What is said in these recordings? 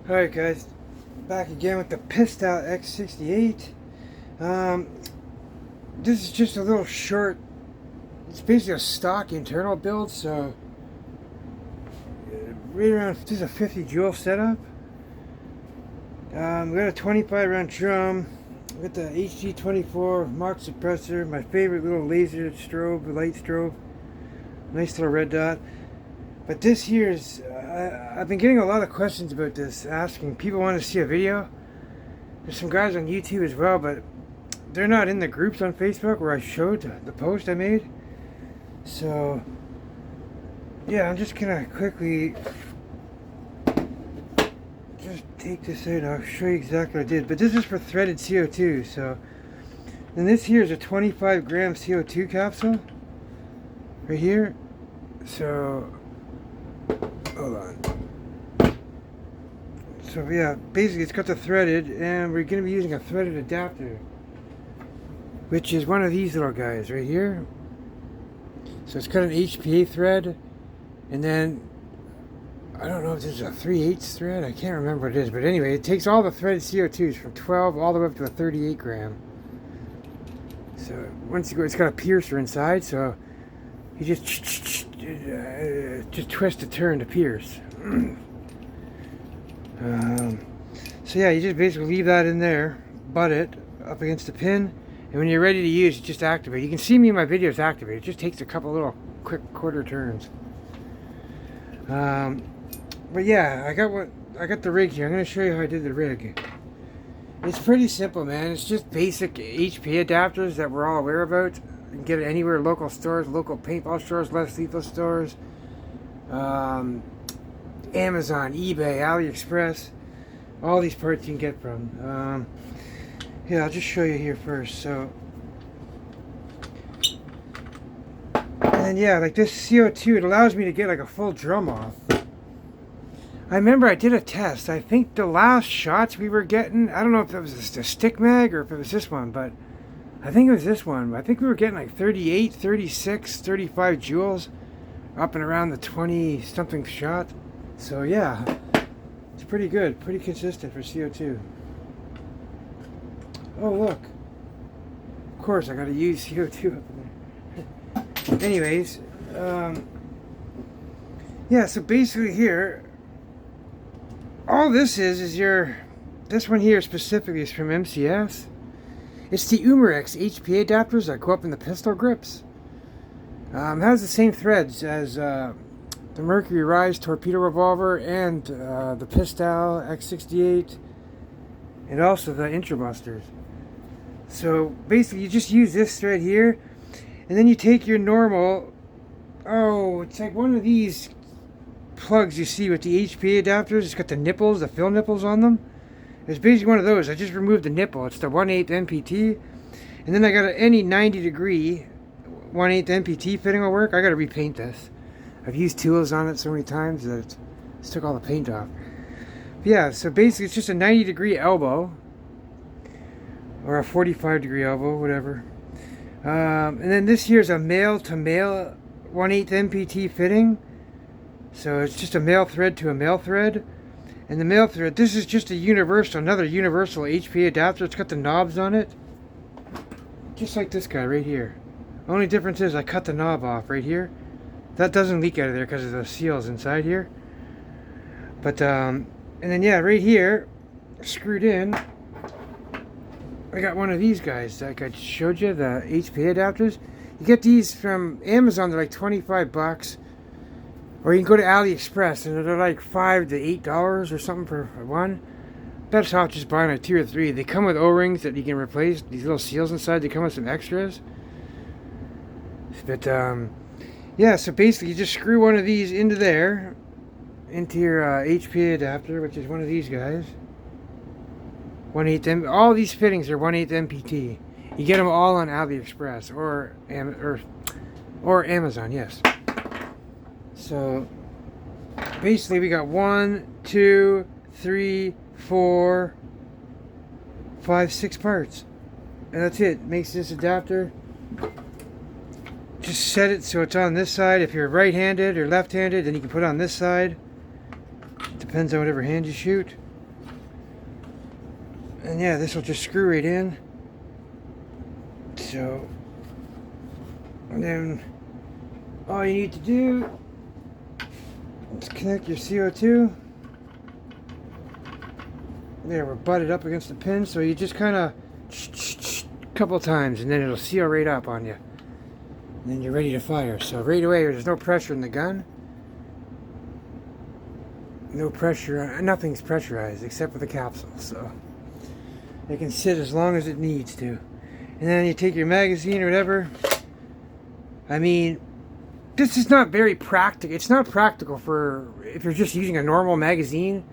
Alright guys, back again with the Pistelle X68. This is just a little short, it's basically a stock internal build, so right around, this is a 50 joule setup. We got a 25 round drum, we got the HG24 Mach suppressor, my favorite little laser strobe, light strobe, nice little red dot. But this here is, I've been getting a lot of questions about this, asking, people want to see a video. There's some guys on YouTube as well, but they're not in the groups on Facebook where I showed the post I made. So, yeah, I'm just going to quickly just take this out. I'll show you exactly what I did. But this is for threaded CO2, so. And this here is a 25 gram CO2 capsule, right here. So, hold on. So yeah, basically it's got the threaded, and we're going to be using a threaded adapter, which is one of these little guys right here. So it's got an HPA thread, and then I don't know if this is a 3/8 thread, I can't remember what it is, but anyway, it takes all the threaded CO2s from 12 all the way up to a 38 gram. So once you go, it's got a piercer inside, so you just twist to turn to pierce. So yeah, you just basically leave that in there, butt it up against the pin, and when you're ready to use it, just activate. You can see me in my videos activate. It just takes a couple little quick quarter turns. But yeah, I got the rig here. I'm going to show you how I did the rig. It's pretty simple, man. It's just basic HPA adapters that we're all aware about. You can get it anywhere, local stores, local paintball stores, less lethal stores, Amazon, eBay, AliExpress, all these parts you can get from. Yeah, I'll just show you here first. So, and yeah, like this CO2, it allows me to get like a full drum off. I remember I did a test. I think the last shots we were getting, I don't know if it was the stick mag or if it was this one, but I think it was this one. I think we were getting like 38, 36, 35 joules up and around the 20 something shot. So yeah, it's pretty good, pretty consistent for CO2. Oh look, of course I gotta use CO2 up in there. Anyways, yeah, so basically here, all this is this one here specifically is from MCS. It's the Umarex HPA adapters that go up in the pistol grips. It has the same threads as the Mercury Rise torpedo revolver and the Pistelle X68, and also the Intrabusters. So basically you just use this thread here, and then you take your normal, it's like one of these plugs you see with the HPA adapters. It's got the nipples, the fill nipples on them. It's basically one of those. I just removed the nipple. It's the 1/8 NPT, and then I got any 90-degree 1/8 NPT fitting will work. I got to repaint this. I've used tools on it so many times that it just took all the paint off. But yeah, so basically it's just a 90-degree elbow, or a 45-degree elbow, whatever. And then this here is a male-to-male 1/8 NPT fitting. So it's just a male thread to a male thread. And the male thread, this is just another universal HPA adapter. It's got the knobs on it, just like this guy right here. Only difference is I cut the knob off right here. That doesn't leak out of there because of the seals inside here. But, and then yeah, right here, screwed in, I got one of these guys like I showed you, the HPA adapters. You get these from Amazon, they're like 25 bucks. Or you can go to AliExpress and they're like $5 to $8 or something for one. Best off just buying like 2 or 3. They come with O-rings that you can replace, these little seals inside. They come with some extras. But yeah, so basically you just screw one of these into there, into your HPA adapter, which is one of these guys. 1/8 all these fittings are 1/8 NPT. You get them all on AliExpress or Amazon, yes. So basically we got 1, 2, 3, 4, 5, 6 parts, and that's it. Makes this adapter. Just set it so it's on this side. If you're right-handed or left-handed, then you can put it on this side. Depends on whatever hand you shoot. And yeah, this will just screw right in. So, and then all you need to do is connect your CO2. There, we're butted up against the pin, so you just kind of a couple times, and then it'll seal right up on you. And then you're ready to fire. So right away, there's no pressure in the gun. No pressure, nothing's pressurized except for the capsule, so it can sit as long as it needs to. And then you take your magazine or whatever. I mean, this is not very practical. It's not practical for if you're just using a normal magazine.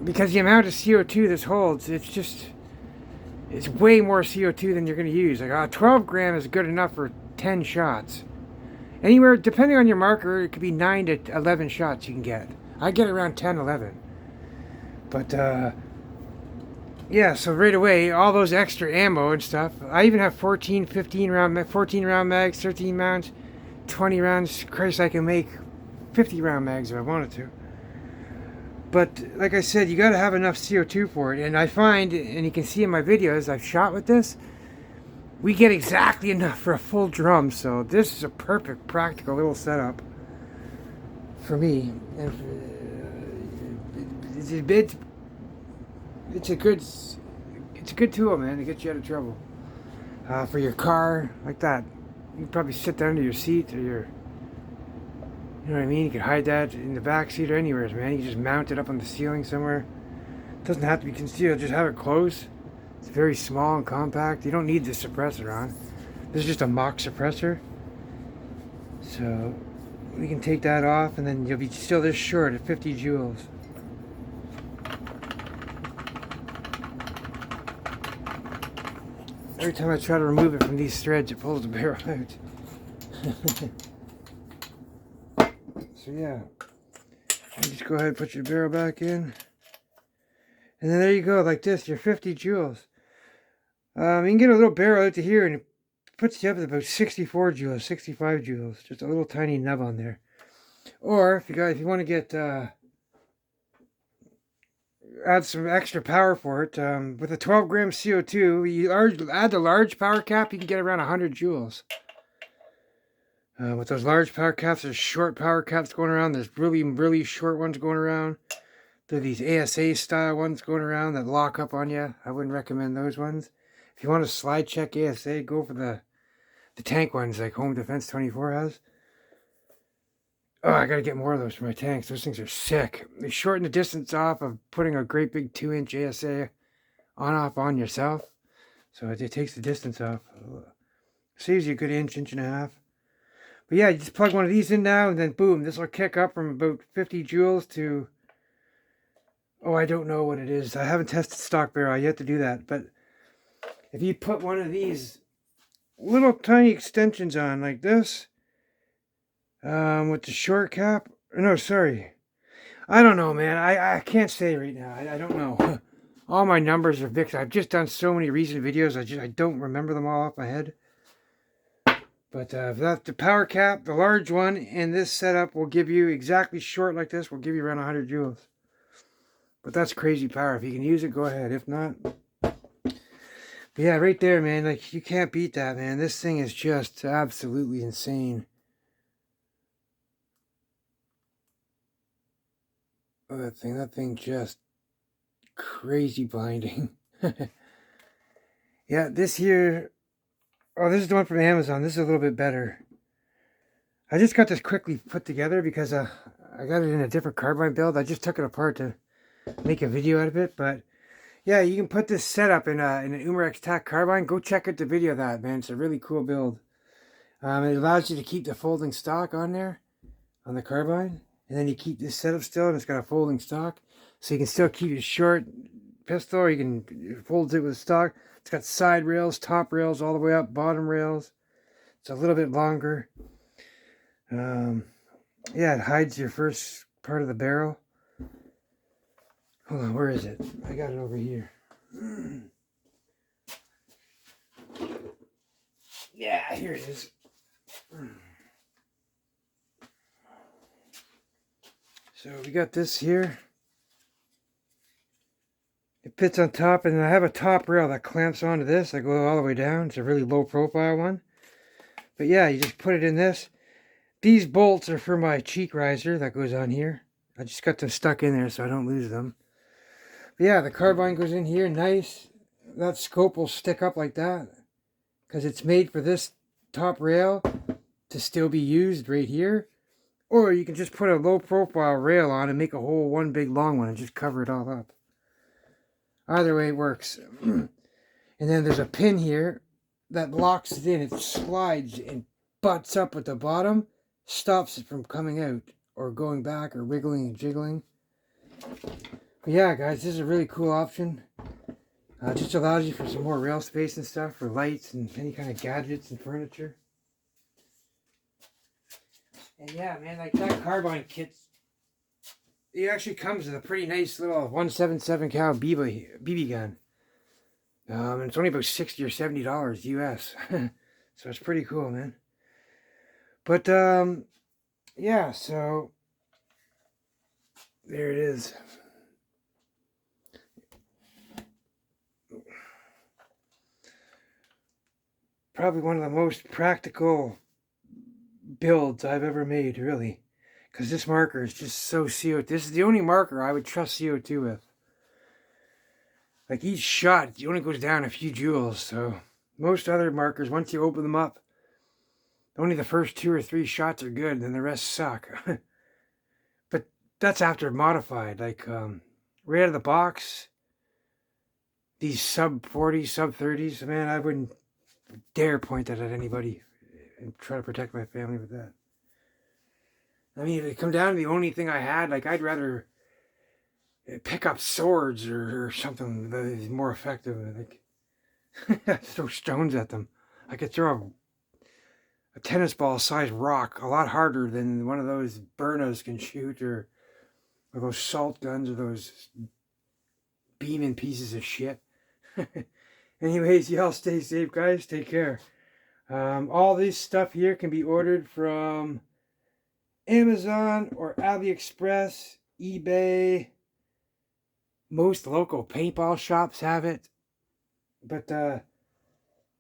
Because the amount of CO2 this holds, it's way more CO2 than you're going to use. Like 12 gram is good enough for 10 shots. Anywhere, depending on your marker, it could be 9 to 11 shots you can get. I get around 10, 11. But, yeah, so right away, all those extra ammo and stuff. I even have 14 round mags, 13 rounds, 20 rounds. Christ, I can make 50 round mags if I wanted to. But, like I said, you gotta have enough CO2 for it. And I find, and you can see in my videos I've shot with this, we get exactly enough for a full drum, so this is a perfect practical little setup for me. And it's a good tool, man, to get you out of trouble. For your car, like that, you can probably sit that under your seat or your, you know what I mean. You can hide that in the back seat or anywhere, man. You can just mount it up on the ceiling somewhere. It doesn't have to be concealed. Just have it close. It's very small and compact. You don't need the suppressor on. This is just a mock suppressor. So we can take that off and then you'll be still this short at 50 joules. Every time I try to remove it from these threads, it pulls the barrel out. So yeah, you just go ahead and put your barrel back in. And then there you go, like this, you're 50 joules. You can get a little barrel out to here and it puts you up at about 64 joules, 65 joules. Just a little tiny nub on there. Or if you want to get add some extra power for it, with a 12 gram CO2, you add the large power cap, you can get around 100 joules. With those large power caps, there's short power caps going around. There's really, really short ones going around. There are these ASA style ones going around that lock up on you. I wouldn't recommend those ones. If you want to slide check ASA, go for the tank ones like Home Defense 24 has. Oh, I gotta get more of those for my tanks. Those things are sick. They shorten the distance off of putting a great big 2-inch ASA on-off on yourself. So it takes the distance off. Saves you a good inch and a half. But yeah, you just plug one of these in now and then boom, this will kick up from about 50 joules to, oh, I don't know what it is. I haven't tested stock barrel. I yet to do that. But if you put one of these little tiny extensions on like this, with the short cap, no, sorry, I don't know, man. I can't say right now. I don't know. All my numbers are fixed. I've just done so many recent videos. I don't remember them all off my head. But the power cap, the large one, and this setup will give you exactly short like this. Will give you around 100 joules. But that's crazy power. If you can use it, go ahead. If not. But yeah, right there, man, like, you can't beat that, man. This thing is just absolutely insane. Oh, that thing just crazy blinding. Yeah, this here, oh, this is the one from Amazon. This is a little bit better. I just got this quickly put together because I got it in a different carbine build. I just took it apart to make a video out of it, but yeah, you can put this setup in an Umarex TAC carbine. Go check out the video of that, man. It's a really cool build. It allows you to keep the folding stock on there, on the carbine. And then you keep this setup still, and it's got a folding stock. So you can still keep your short pistol, or you can fold it with stock. It's got side rails, top rails, all the way up, bottom rails. It's a little bit longer. Yeah, it hides your first part of the barrel. Hold on, where is it? I got it over here. Yeah, here it is. So we got this here. It fits on top, and I have a top rail that clamps onto this. I go all the way down. It's a really low profile one. But yeah, you just put it in this. These bolts are for my cheek riser that goes on here. I just got them stuck in there so I don't lose them. But yeah, the carbine goes in here, nice. That scope will stick up like that because it's made for this top rail to still be used right here. Or you can just put a low profile rail on and make a whole one big long one and just cover it all up. Either way it works. And then there's a pin here that locks it in. It slides and butts up at the bottom, stops it from coming out or going back or wiggling and jiggling. But yeah, guys, this is a really cool option. Just allows you for some more rail space and stuff for lights and any kind of gadgets and furniture. And yeah, man, like that carbine kit, it actually comes with a pretty nice little 177 cal BB gun. And it's only about $60 or $70 US. So it's pretty cool, man. But yeah, so there it is. Probably one of the most practical builds I've ever made, really. Because this marker is just so CO2. This is the only marker I would trust CO2 with. Like each shot, it only goes down a few joules. So most other markers, once you open them up, only the first 2 or 3 shots are good, and then the rest suck. But that's after modified. Like right out of the box, these sub 40s, sub 30s, man, I wouldn't dare point that at anybody and try to protect my family with that. I mean, if it come down to the only thing I had, like I'd rather pick up swords or something that is more effective. Like throw stones at them. I could throw a tennis ball sized rock a lot harder than one of those Byrnas can shoot, or those salt guns, or those beaming pieces of shit. Anyways, y'all stay safe, guys. Take care. All this stuff here can be ordered from Amazon or AliExpress, eBay. Most local paintball shops have it. But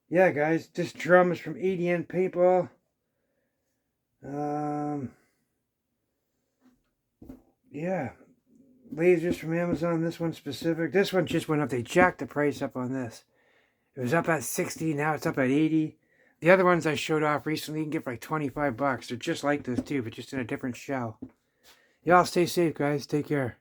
yeah, guys, this drum is from ADN Paintball. Yeah, lasers from Amazon. This one specific. This one just went up. They jacked the price up on this. It was up at 60. Now it's up at 80. The other ones I showed off recently, you can get for like 25 bucks. They're just like this too, but just in a different shell. Y'all stay safe, guys. Take care.